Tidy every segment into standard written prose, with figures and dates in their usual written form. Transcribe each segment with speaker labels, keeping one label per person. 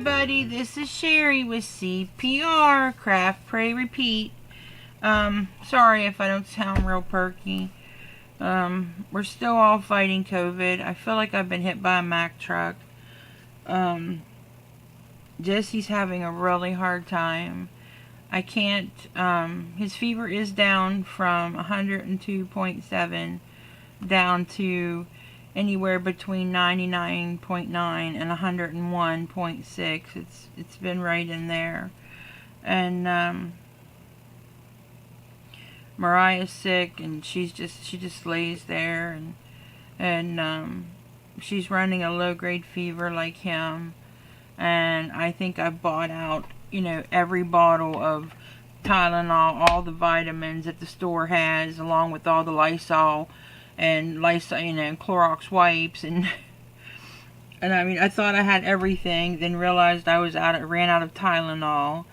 Speaker 1: everybody, this is Sherry with CPR, Craft, Pray, Repeat. Sorry if I don't sound real perky. We're still all fighting COVID. I feel like I've been hit by a Mack truck. Jesse's having a really hard time. I can't, his fever is down from 102.7 down to anywhere between 99.9 and 101.6. It's been right in there. And Mariah's sick, and she just lays there, and she's running a low-grade fever like him. And I think I bought out, every bottle of Tylenol, all the vitamins that the store has, along with all the Lysol and Clorox wipes, and I mean, I thought I had everything, then realized I ran out of Tylenol,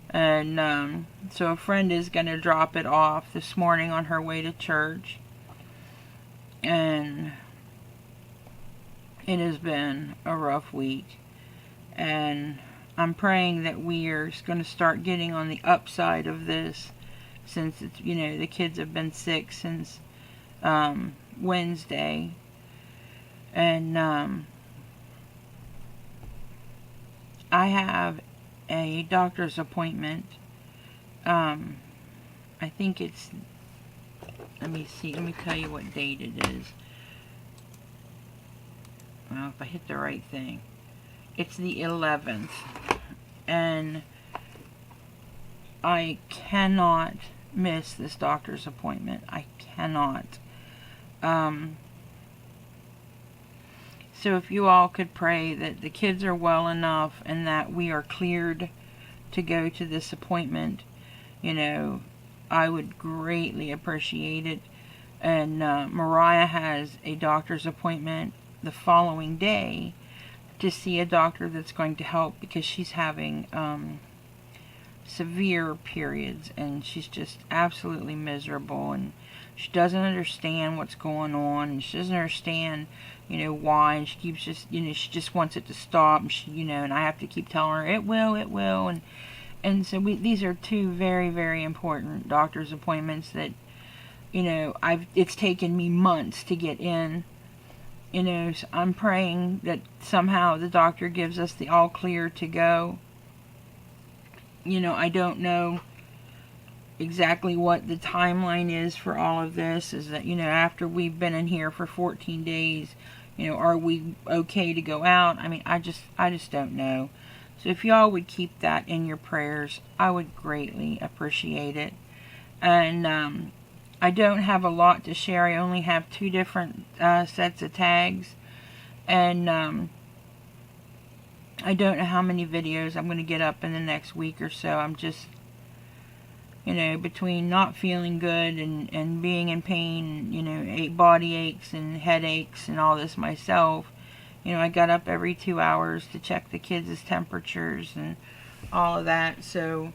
Speaker 1: and so a friend is gonna drop it off this morning on her way to church, and it has been a rough week, and I'm praying that we are gonna start getting on the upside of this, since it's, the kids have been sick since Wednesday, and I have a doctor's appointment. I think it's, let me tell you what date it is. Well, if I hit the right thing, it's the 11th, and I cannot miss this doctor's appointment. I cannot. So if you all could pray that the kids are well enough and that we are cleared to go to this appointment, I would greatly appreciate it. And Mariah has a doctor's appointment the following day to see a doctor that's going to help, because she's having severe periods, and she's just absolutely miserable, and she doesn't understand what's going on, and she doesn't understand, why, and she keeps just, she just wants it to stop, and and I have to keep telling her, it will, and so these are two very, very important doctor's appointments that, it's taken me months to get in, so I'm praying that somehow the doctor gives us the all clear to go. I don't know exactly what the timeline is for all of this. Is that, after we've been in here for 14 days, are we okay to go out? I mean, I just don't know. So if y'all would keep that in your prayers, I would greatly appreciate it. And I don't have a lot to share. I only have 2 different sets of tags. And I don't know how many videos I'm going to get up in the next week or so. I'm just, between not feeling good and being in pain, body aches and headaches and all this myself, I got up every 2 hours to check the kids' temperatures and all of that. So,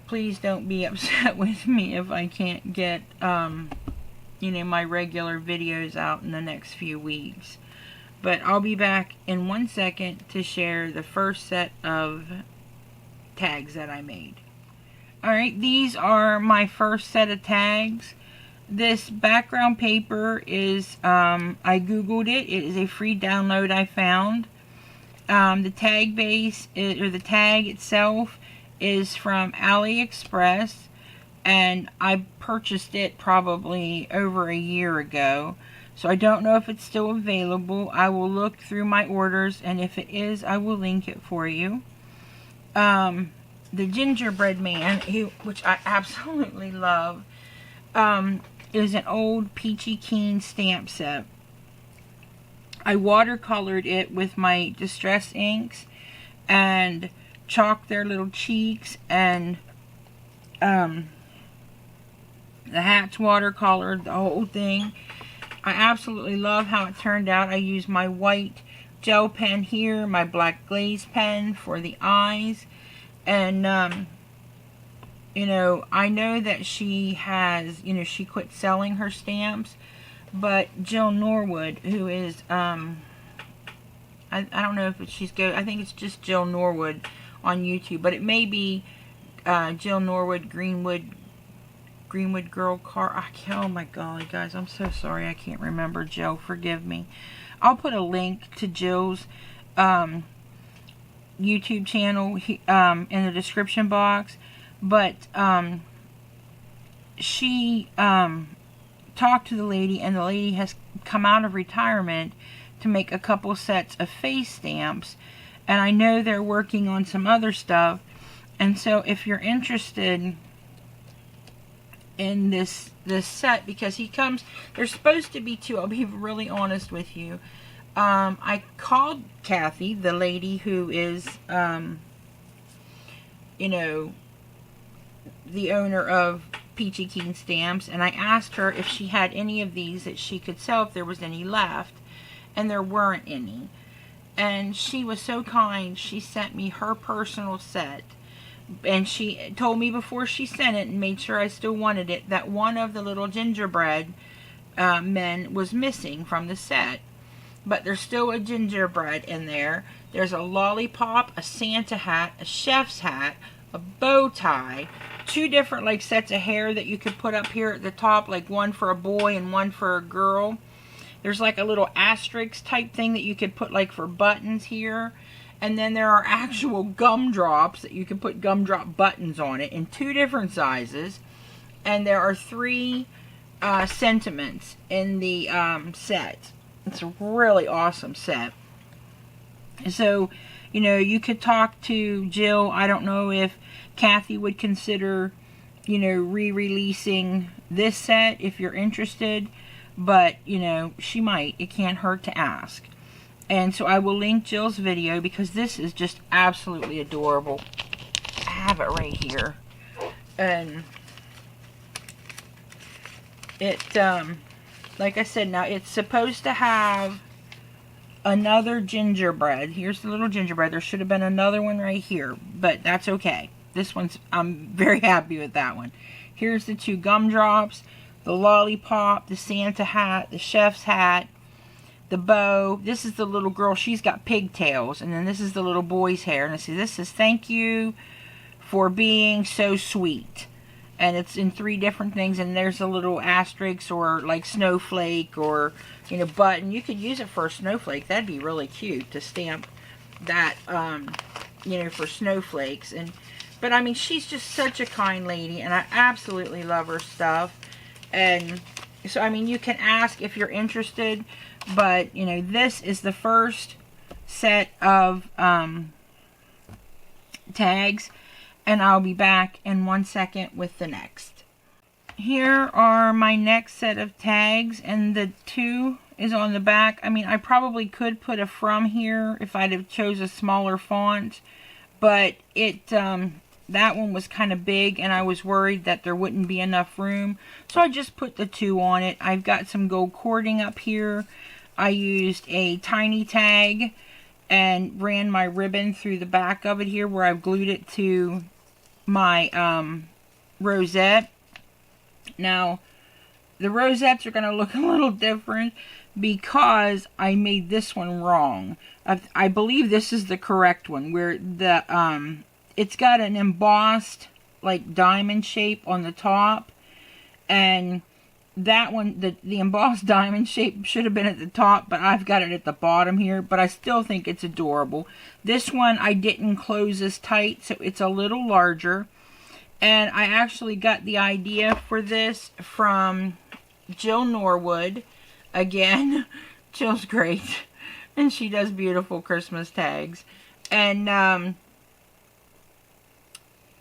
Speaker 1: please don't be upset with me if I can't get, my regular videos out in the next few weeks. But I'll be back in 1 second to share the first set of tags that I made. Alright, these are my first set of tags. This background paper is, I googled it. It is a free download I found. The tag base, or the tag itself, is from AliExpress. And I purchased it probably over a year ago. So I don't know if it's still available. I will look through my orders, and if it is, I will link it for you. The Gingerbread Man, which I absolutely love, is an old Peachy Keen stamp set. I watercolored it with my Distress inks and chalked their little cheeks, and the hat's watercolored, the whole thing. I absolutely love how it turned out. I used my white gel pen here, my black glaze pen for the eyes, and I know that she has, she quit selling her stamps, but Jill Norwood, who is I I don't know if she's I think it's just Jill Norwood on YouTube, but it may be Jill Norwood Greenwood Girl Car. Oh my golly, guys, I'm so sorry, I can't remember. Jill, forgive me. I'll put a link to Jill's YouTube channel in the description box. But she talked to the lady, and the lady has come out of retirement to make a couple sets of face stamps, and I know they're working on some other stuff. And so if you're interested in this set, because there's supposed to be two, I'll be really honest with you. I called Kathy, the lady who is you know, the owner of Peachy Keen Stamps, and I asked her if she had any of these that she could sell, if there was any left, and there weren't any. And she was so kind, she sent me her personal set, and she told me before she sent it, and made sure I still wanted it, that one of the little gingerbread men was missing from the set. But there's still a gingerbread in there. There's a lollipop, a Santa hat, a chef's hat, a bow tie, two different like sets of hair that you could put up here at the top, like one for a boy and one for a girl. There's like a little asterisk type thing that you could put like for buttons here. And then there are actual gumdrops that you can put gumdrop buttons on it in two different sizes. And there are 3 sentiments in the set. It's a really awesome set. So, you know, you could talk to Jill. I don't know if Kathy would consider, you know, re-releasing this set if you're interested. But, you know, she might. It can't hurt to ask. And so I will link Jill's video, because this is just absolutely adorable. I have it right here. And it, like I said, now it's supposed to have another gingerbread. Here's the little gingerbread. There should have been another one right here, but that's okay. This one's, I'm very happy with that one. Here's the 2 gumdrops, the lollipop, the Santa hat, the chef's hat, the bow. This is the little girl. She's got pigtails. And then this is the little boy's hair. And I see this says, "Thank you for being so sweet." And it's in 3 different things. And there's a little asterisk or like snowflake or, you know, button. You could use it for a snowflake. That'd be really cute to stamp that, you know, for snowflakes. But I mean, she's just such a kind lady, and I absolutely love her stuff. And so, I mean, you can ask if you're interested, but, you know, this is the first set of tags, and I'll be back in 1 second with the next. Here are my next set of tags, and the 2 is on the back. I mean, I probably could put a "from" here if I'd have chose a smaller font, but it that one was kind of big, and I was worried that there wouldn't be enough room, so I just put the 2 on it. I've got some gold cording up here. I used a tiny tag and ran my ribbon through the back of it here, where I've glued it to my rosette. Now, the rosettes are going to look a little different because I made this one wrong. I believe this is the correct one, where the it's got an embossed like diamond shape on the top, and that one, the embossed diamond shape should have been at the top, but I've got it at the bottom here. But I still think it's adorable. This one I didn't close as tight, so it's a little larger. And I actually got the idea for this from Jill Norwood. Again, Jill's great, and she does beautiful Christmas tags. And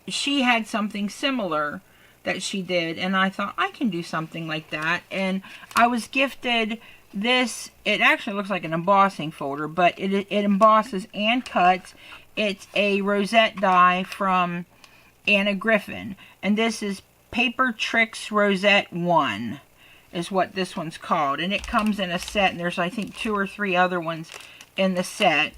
Speaker 1: she had something similar that she did, and I thought I can do something like that. And I was gifted this. It actually looks like an embossing folder, but it embosses and cuts. It's a Rosette die from Anna Griffin, and this is Paper Tricks Rosette 1 is what this one's called, and it comes in a set, and there's I think 2 or 3 other ones in the set.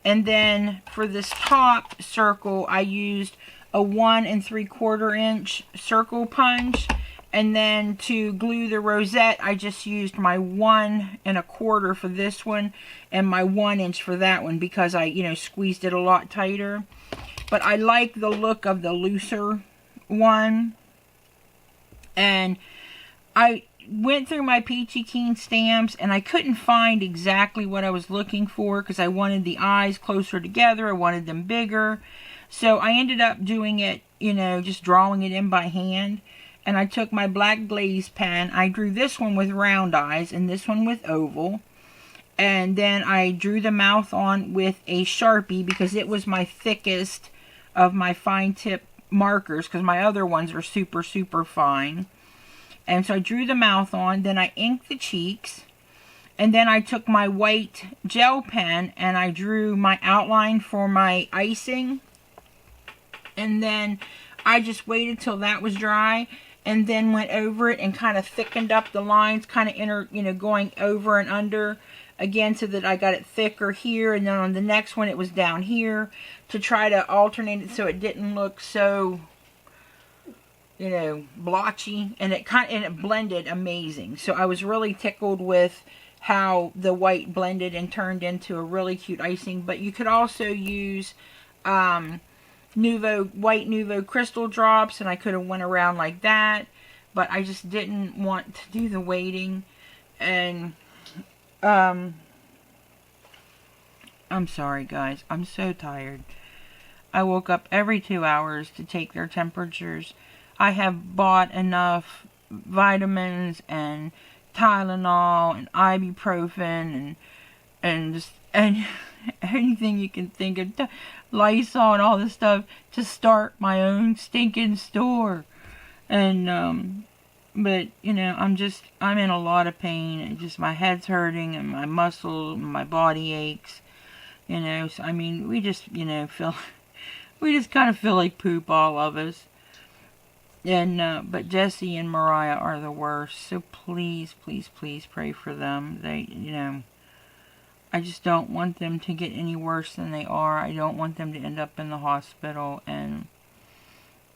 Speaker 1: And then for this top circle, I used a 1 3/4 inch circle punch, And then to glue the rosette, I just used my 1 1/4 for this one and my 1 inch for that one, because I, squeezed it a lot tighter. But I like the look of the looser one. And I went through my Peachy Keen stamps and I couldn't find exactly what I was looking for, because I wanted the eyes closer together. I wanted them bigger. So I ended up doing it, just drawing it in by hand. And I took my black glaze pen. I drew this one with round eyes and this one with oval. And then I drew the mouth on with a Sharpie, because it was my thickest of my fine tip markers, because my other ones are super, super fine. And so I drew the mouth on. Then I inked the cheeks. And then I took my white gel pen and I drew my outline for my icing. And then I just waited till that was dry, and then went over it and kind of thickened up the lines, kind of going over and under again, so that I got it thicker here, and then on the next one it was down here, to try to alternate it so it didn't look so, blotchy, and it blended amazing. So I was really tickled with how the white blended and turned into a really cute icing. But you could also use white Nuvo crystal drops, and I could have went around like that, but I just didn't want to do the waiting. And I'm sorry guys, I'm so tired. I woke up every 2 hours to take their temperatures. I have bought enough vitamins and Tylenol and ibuprofen and anything you can think of, Lysol and all this stuff, to start my own stinking store. And but I'm in a lot of pain, and just my head's hurting and my muscles and my body aches, so I mean, we just we just kind of feel like poop, all of us. And but Jesse and Mariah are the worst, so please, please, please pray for them. They, I just don't want them to get any worse than they are. I don't want them to end up in the hospital. And,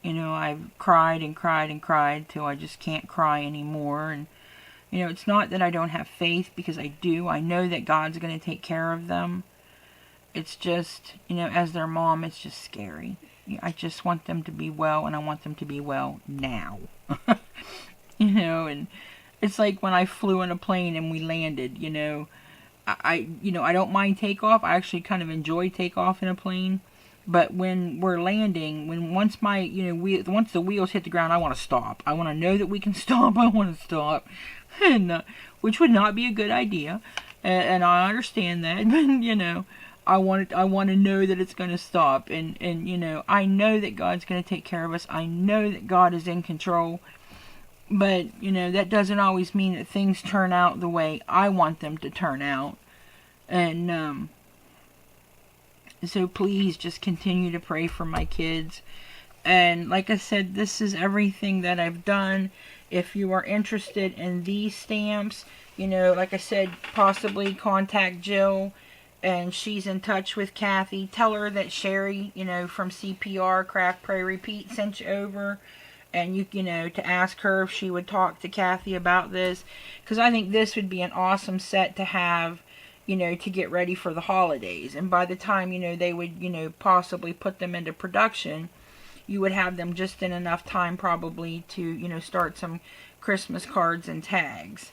Speaker 1: I've cried and cried and cried till I just can't cry anymore. And, it's not that I don't have faith, because I do. I know that God's going to take care of them. It's just, as their mom, it's just scary. I just want them to be well, and I want them to be well now. And it's like when I flew in a plane and we landed, I don't mind takeoff. I actually kind of enjoy takeoff in a plane. But when we're landing, once the wheels hit the ground, I want to stop. I want to know that we can stop. I want to stop, and which would not be a good idea. And I understand that, but I want to know that it's going to stop, and I know that God's going to take care of us. I know that God is in control. But, that doesn't always mean that things turn out the way I want them to turn out. And, so please just continue to pray for my kids. And like I said, this is everything that I've done. If you are interested in these stamps, like I said, possibly contact Jill. And she's in touch with Kathy. Tell her that Sherry, from CPR, Craft, Pray, Repeat, sent you over. And to ask her if she would talk to Kathy about this, because I think this would be an awesome set to have, to get ready for the holidays. And by the time, they would, possibly put them into production, you would have them just in enough time probably to, start some Christmas cards and tags.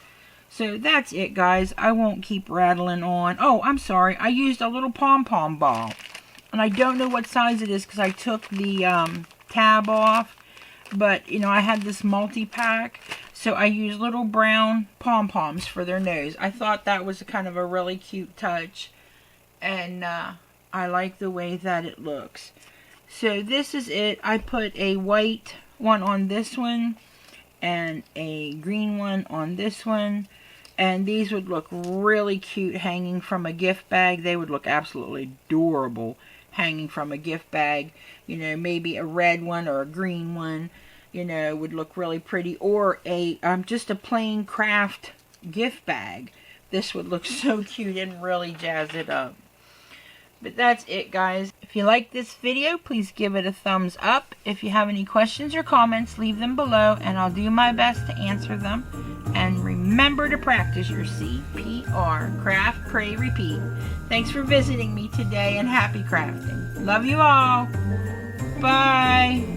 Speaker 1: So that's it, guys. I won't keep rattling on. Oh, I'm sorry. I used a little pom-pom ball. And I don't know what size it is, because I took the tab off. But, I had this multi-pack, so I used little brown pom-poms for their nose. I thought that was kind of a really cute touch, and I like the way that it looks. So this is it. I put a white one on this one, and a green one on this one, and these would look really cute hanging from a gift bag. They would look absolutely adorable hanging from a gift bag. Maybe a red one or a green one, would look really pretty. Or a just a plain craft gift bag. This would look so cute and really jazz it up. But that's it, guys. If you like this video, please give it a thumbs up. If you have any questions or comments, leave them below and I'll do my best to answer them. And remember to practice your CPR. Craft, pray, repeat. Thanks for visiting me today and happy crafting. Love you all. Bye.